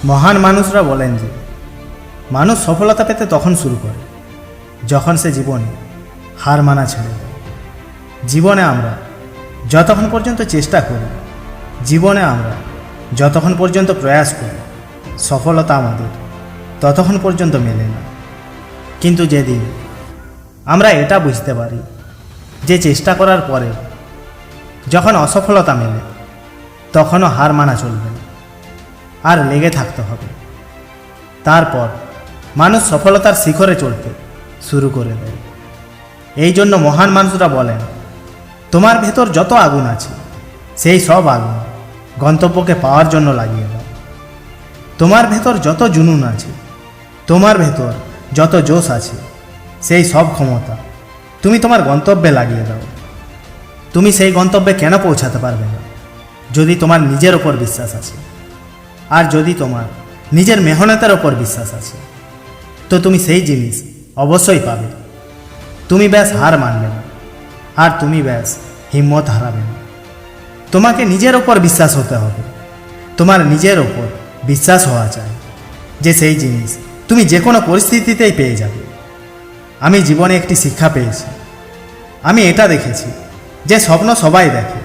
মহান মানুষরা বলেন যে মানুষ সফলতা পেতে তখন শুরু করে যখন সে জীবনে হার মানা ছেড়ে দেয়। জীবনে আমরা যতক্ষণ পর্যন্ত চেষ্টা করি, জীবনে আমরা যতক্ষণ পর্যন্ত প্রয়াস করি, সফলতা আমাদের ততক্ষণ পর্যন্ত মেলে না। কিন্তু যেদিন আমরা এটা বুঝতে পারি যে চেষ্টা করার পরে যখন অসফলতা মেলে তখনও হার মানা চলবে না, আর লেগে থাকতে হবে। তারপর মানুষ সফলতার শিখরে চলতে শুরু করে দেয়। এই জন্য মহান মানুষরা বলেন, তোমার ভেতর যত আগুন আছে সেই সব আগুন গন্তব্যকে পাওয়ার জন্য লাগিয়ে দাও। তোমার ভেতর যত জুনুন আছে, তোমার ভেতর যত জোশ আছে, সেই সব ক্ষমতা তুমি তোমার গন্তব্যে লাগিয়ে দাও। তুমি সেই গন্তব্যে কেন পৌঁছাতে পারবে না যদি তোমার নিজের ওপর বিশ্বাস আছে, আর যদি তোমার নিজের মেহনতের ওপর বিশ্বাস আছে, তো তুমি সেই জিনিস অবশ্যই পাবে। তুমি ব্যাস হার মানবে না, আর তুমি ব্যাস হিম্মত হারাবে না। তোমাকে নিজের ওপর বিশ্বাস হতে হবে। তোমার নিজের ওপর বিশ্বাস হওয়া চাই যে সেই জিনিস তুমি যে কোনো পরিস্থিতিতেই পেয়ে যাবে। আমি জীবনে একটি শিক্ষা পেয়েছি। আমি এটা দেখেছি যে স্বপ্ন সবাই দেখে,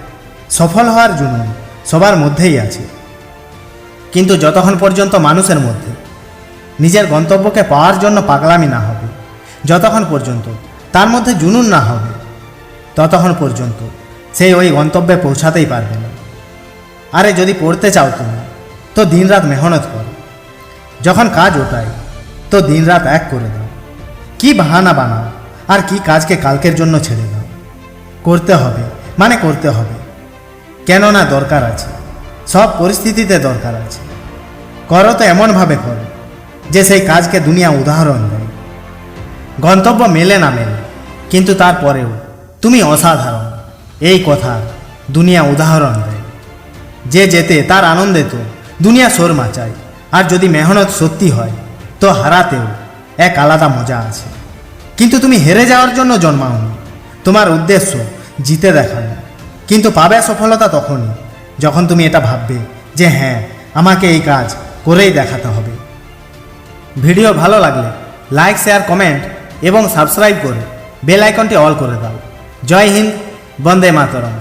সফল হওয়ার জন্য সবার মধ্যেই আছে, কিন্তু যতক্ষণ পর্যন্ত মানুষের মধ্যে নিজের গন্তব্যকে পাওয়ার জন্য পাগলামি না হবে, যতক্ষণ পর্যন্ত তার মধ্যে জুনুন না হবে, ততক্ষণ পর্যন্ত সেই ওই গন্তব্যে পৌঁছাতেই পারবে না। আরে যদি পড়তে চাও তুমি, তো দিনরাত মেহনত করো। যখন কাজ ওঠায় তো দিনরাত এক করে দাও। কি বাহানা বানাও আর কি কাজকে কালকের জন্য ছেড়ে দাও। করতে হবে মানে করতে হবে, কেননা দরকার আছে, সব পরিস্থিতিতে দরকার আছে। করো তো এমনভাবে করো যে সেই কাজকে দুনিয়া উদাহরণ দেয়। গন্তব্য মেলে না মেলে, কিন্তু তারপরেও তুমি অসাধারণ, এই কথা দুনিয়া উদাহরণ দেয়। যে যেতে তার আনন্দে তো দুনিয়া শোর মাচায়। আর যদি মেহনত সত্যি হয় তো হারাতেও এক আলাদা মজা আছে। কিন্তু তুমি হেরে যাওয়ার জন্য জন্মাওনি, তোমার উদ্দেশ্য জিতে দেখানো। কিন্তু পাবে সফলতা তখনই যখন তুমি এটা ভাববে যে হ্যাঁ, আমাকে এই কাজ করেই দেখাতে হবে। ভিডিও ভালো লাগলে লাইক, শেয়ার, কমেন্ট এবং সাবস্ক্রাইব করে বেল আইকনটি অল করে দাও। জয় হিন্দ, বন্দে মাতরম।